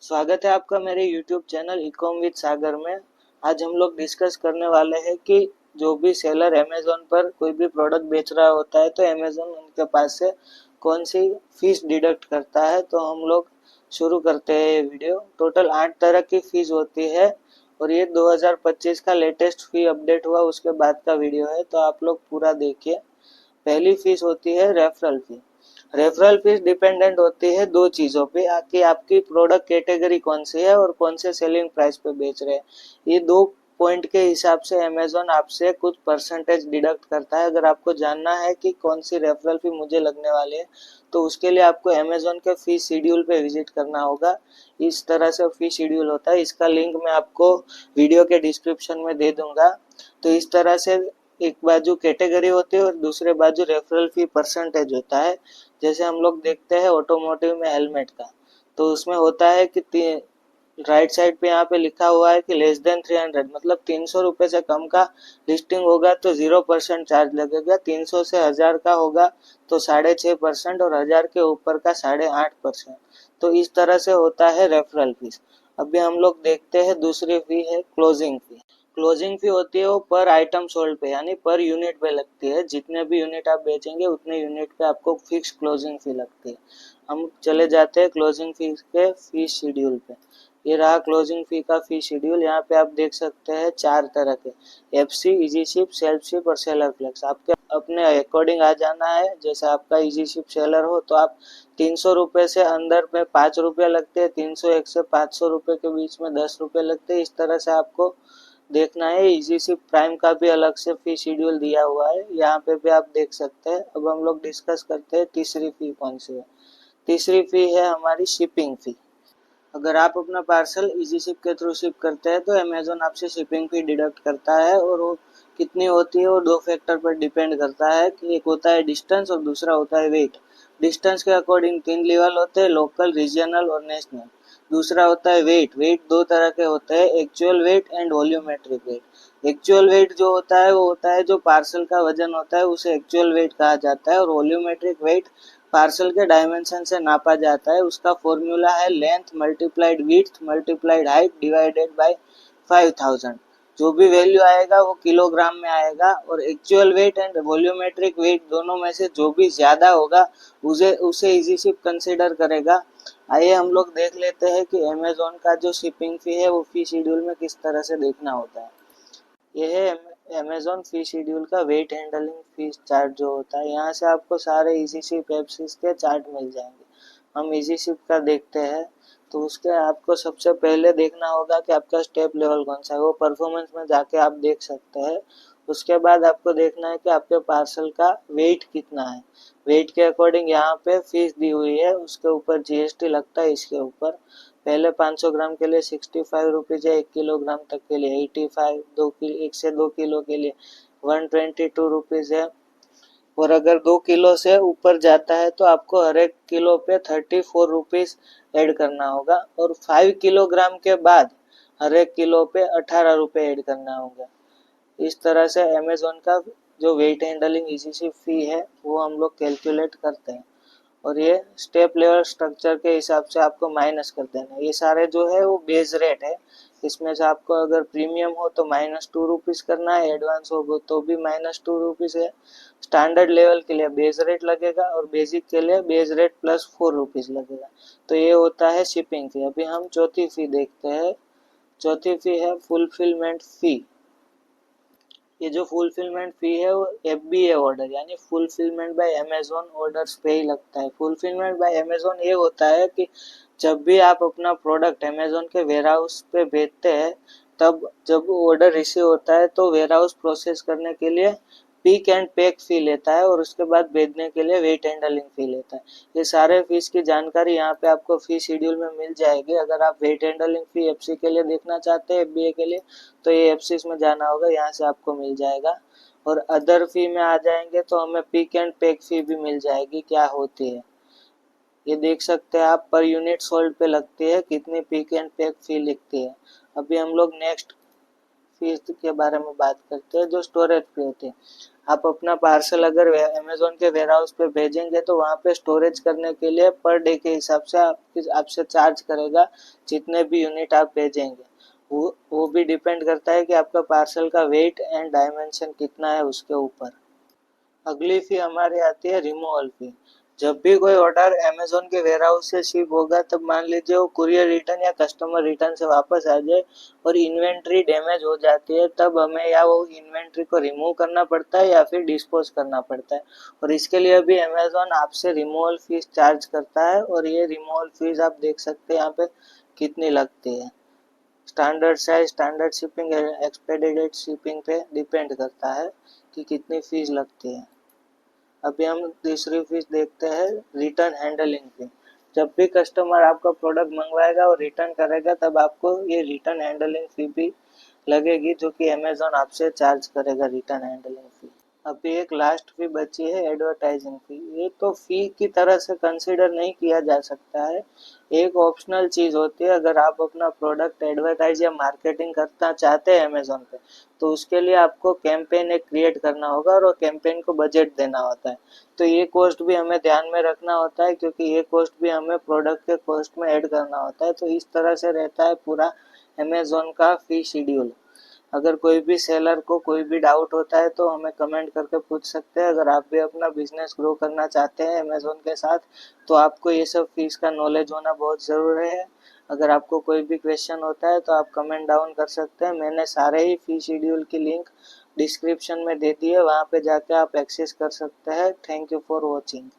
स्वागत है आपका मेरे YouTube चैनल इकॉम विद सागर में। आज हम लोग डिस्कस करने वाले हैं कि जो भी सेलर अमेज़न पर कोई भी प्रोडक्ट बेच रहा होता है तो अमेज़न उनके पास से कौन सी फीस डिडक्ट करता है। तो हम लोग शुरू करते हैं ये वीडियो। टोटल 8 तरह की फीस होती है और ये 2025 का लेटेस्ट फी अपडेट हुआ उसके बाद का वीडियो है, तो आप लोग पूरा देखिए। पहली फीस होती है referral fee. Referral fees dependent होती है दो चीज़ों पे, कि आपकी प्रोडक्ट कैटेगरी कौन सी है और कौन से सेलिंग प्राइस पे बेच रहे हैं। ये दो पॉइंट के हिसाब से अमेज़न आपसे कुछ परसेंटेज डिडक्ट करता है। अगर आपको जानना है कि कौन सी रेफरल फी मुझे लगने वाली है तो उसके लिए आपको अमेज़न के फी शेड्यूल पे विजिट करना होगा। इस तरह से फी शेड्यूल होता है, इसका लिंक मैं आपको वीडियो के डिस्क्रिप्शन में दे दूंगा। तो इस तरह से एक बाजू कैटेगरी होती है और दूसरे बाजू रेफरल फी परसेंटेज होता है। जैसे हम लोग देखते हैं ऑटोमोटिव में हेलमेट का, तो उसमें होता है कि राइट साइड पे यहाँ पे लिखा हुआ है कि लेस देन 300, मतलब 300 रुपये से कम का लिस्टिंग होगा तो 0% चार्ज लगेगा। 300 से 1000 का होगा तो 6.5% और 1000 के ऊपर का 8.5%। तो इस तरह से होता है रेफरल फीस। अभी हम लोग देखते हैं दूसरी फी है क्लोजिंग फी। क्लोजिंग फी होती है वो पर आइटम सोल्ड पे यानी पर यूनिट पे लगती है। जितने भी यूनिट आप बेचेंगे उतने यूनिट पे आपको फिक्स क्लोजिंग फी लगती है। हम चले जाते हैं क्लोजिंग फी के फी शेड्यूल पे। ये रहा क्लोजिंग फी का फी शेड्यूल। यहाँ पे आप देख सकते हैं 4 तरह के, FC, easy ship, self ship और सेलर फ्लेक्स। आपके अपने अकॉर्डिंग आ जाना है। जैसे आपका इजी शिप सेलर हो तो आप 300 रुपये से अंदर में 5 रुपये लगते हैं, 301 से 500 रुपये के बीच में 10 रुपये लगते हैं। इस तरह से आपको देखना है। इजी शिप प्राइम का भी अलग से फी शेड्यूल दिया हुआ है, यहाँ पे भी आप देख सकते हैं। अब हम लोग डिस्कस करते हैं तीसरी फी कौन सी है। तीसरी फी है हमारी शिपिंग फी। अगर आप अपना पार्सल इजी शिप के थ्रू शिप करते हैं तो अमेज़न आपसे शिपिंग फी डिडक्ट करता है, और वो कितनी होती है वो दो फैक्टर पर डिपेंड करता है। कि एक होता है डिस्टेंस और दूसरा होता है वेट। डिस्टेंस के अकॉर्डिंग 3 लेवल होते हैं, लोकल, रीजनल और नेशनल। दूसरा होता है वेट। वेट दो तरह के होते हैं, actual weight and volumetric weight. Actual weight जो होता है वो होता है जो पार्सल का वजन होता है, उसे एक्चुअल वेट कहा जाता है। और वॉल्यूमेट्रिक वेट पार्सल के डायमेंशन से नापा जाता है। उसका फॉर्मूला है length multiplied width multiplied height divided by 5000। जो भी वैल्यू आएगा वो किलोग्राम में आएगा। और actual weight and volumetric weight दोनों में से जो भी ज्यादा होगा उसे उसे इजी शिप कंसीडर करेगा। आइए हम लोग देख लेते हैं कि अमेज़न का जो शिपिंग फी है वो फी शेड्यूल में किस तरह से देखना होता है। यह है अमेज़न फी शेड्यूल का वेट हैंडलिंग फीस चार्ट जो होता है। यहाँ से आपको सारे इजी शिप एप्स के चार्ट मिल जाएंगे। हम इजी शिप का देखते हैं। तो उसके आपको सबसे पहले देखना होगा कि आपका स्टेप लेवल कौन सा है, वो परफॉर्मेंस में जाके आप देख सकते हैं। उसके बाद आपको देखना है कि आपके पार्सल का वेट कितना है। वेट के अकॉर्डिंग यहाँ पे फीस दी हुई है, उसके ऊपर जीएसटी लगता है। इसके ऊपर पहले 500 ग्राम के लिए 65 रुपीज़ है, 1 किलोग्राम तक के लिए 85, 1 से 2 किलो के लिए 122 रुपीज़ है। और अगर 2 किलो से ऊपर जाता है तो आपको हर एक किलो पे 34 रुपीज़ ऐड करना होगा। और 5 किलोग्राम के बाद हर एक किलो पे 18 रुपये ऐड करना होगा। इस तरह से अमेज़न का जो वेट हैंडलिंग इजी फी है वो हम लोग कैलकुलेट करते हैं। और ये स्टेप लेवल स्ट्रक्चर के हिसाब से आपको माइनस कर देना है। ये सारे जो है वो बेस रेट है। इसमें से आपको अगर प्रीमियम हो तो -2 रुपीज़ करना है, एडवांस हो तो भी -2 रुपीज़ है। स्टैंडर्ड लेवल के लिए बेस रेट लगेगा और बेसिक के लिए बेस रेट प्लस 4 रुपीज़ लगेगा। तो ये होता है शिपिंग फी। अभी हम चौथी फी देखते हैं। चौथी फी है फुलफिलमेंट फी। ये जो फुलफिलमेंट फी है वो एफबीए ऑर्डर यानी फुलफिलमेंट बाय अमेज़न ऑर्डर्स पे ही लगता है। फुलफिलमेंट बाय अमेज़न ये होता है कि जब भी आप अपना प्रोडक्ट अमेज़न के वेयरहाउस पे भेजते हैं, तब जब ऑर्डर रिसीव होता है तो वेयरहाउस प्रोसेस करने के लिए पिक एंड पैक फी लेता है और उसके बाद भेजने के लिए वेट हैंडलिंग फी लेता है। ये सारे फीस की जानकारी यहाँ पे आपको फी शेड्यूल में मिल जाएगी। अगर आप वेट हैंडलिंग फी एफसी के लिए देखना चाहते हैं, एफबीए के लिए, तो ये एफसीस में जाना होगा, यहाँ से आपको मिल जाएगा। और अदर फी में आ जाएंगे तो हमें पिक एंड पैक फी भी मिल जाएगी, क्या होती है ये देख सकते हैं आप। पर यूनिट सोल्ड पे लगती है, कितनी पिक एंड पैक फी लिखती है। अभी हम लोग नेक्स्ट फीस के बारे में बात करते हैं, जो स्टोरेज फी होती है। आप अपना पार्सल अगर अमेजोन के वेयर हाउस पे भेजेंगे तो वहाँ पे स्टोरेज करने के लिए पर डे के हिसाब से आपसे चार्ज करेगा, जितने भी यूनिट आप भेजेंगे। वो भी डिपेंड करता है कि आपका पार्सल का वेट एंड डायमेंशन कितना है उसके ऊपर। अगली फी हमारी आती है रिमूवल फी। जब भी कोई ऑर्डर अमेजोन के वेयर हाउस से शिप होगा, तब मान लीजिए वो कुरियर रिटर्न या कस्टमर रिटर्न से वापस आ जाए और इन्वेंट्री डैमेज हो जाती है, तब हमें या वो इन्वेंट्री को रिमूव करना पड़ता है या फिर डिस्पोज करना पड़ता है। और इसके लिए भी अमेजोन आपसे रिमूवल फीस चार्ज करता है, और ये रिमूवल फीस आप देख सकते हैं यहाँ पे कितनी लगती है। Standard size, standard shipping, expedited shipping पे डिपेंड करता है कि कितनी फीस लगती है। अभी हम तीसरी फीस देखते हैं, रिटर्न हैंडलिंग फी। जब भी कस्टमर आपका प्रोडक्ट मंगवाएगा और रिटर्न करेगा, तब आपको ये रिटर्न हैंडलिंग फी भी लगेगी, जो कि अमेजोन आपसे चार्ज करेगा रिटर्न हैंडलिंग फी। अभी एक लास्ट फी बची है, एडवर्टाइजिंग फी। ये तो फी की तरह से कंसीडर नहीं किया जा सकता है, एक ऑप्शनल चीज़ होती है। अगर आप अपना प्रोडक्ट एडवर्टाइज या मार्केटिंग करना चाहते हैं अमेजोन पे, तो उसके लिए आपको कैंपेन एक क्रिएट करना होगा और वो कैंपेन को बजट देना होता है। तो ये कॉस्ट भी हमें ध्यान में रखना होता है, क्योंकि ये कॉस्ट भी हमें प्रोडक्ट के कॉस्ट में ऐड करना होता है। तो इस तरह से रहता है पूरा अमेजोन का फी शेड्यूल। अगर कोई भी सेलर को कोई भी डाउट होता है तो हमें कमेंट करके पूछ सकते हैं। अगर आप भी अपना बिजनेस ग्रो करना चाहते हैं अमेजोन के साथ, तो आपको ये सब फीस का नॉलेज होना बहुत ज़रूरी है। अगर आपको कोई भी क्वेश्चन होता है तो आप कमेंट डाउन कर सकते हैं। मैंने सारे ही फी शेड्यूल की लिंक डिस्क्रिप्शन में दे दी है, वहाँ पे जाके आप एक्सेस कर सकते हैं। Thank you for watching.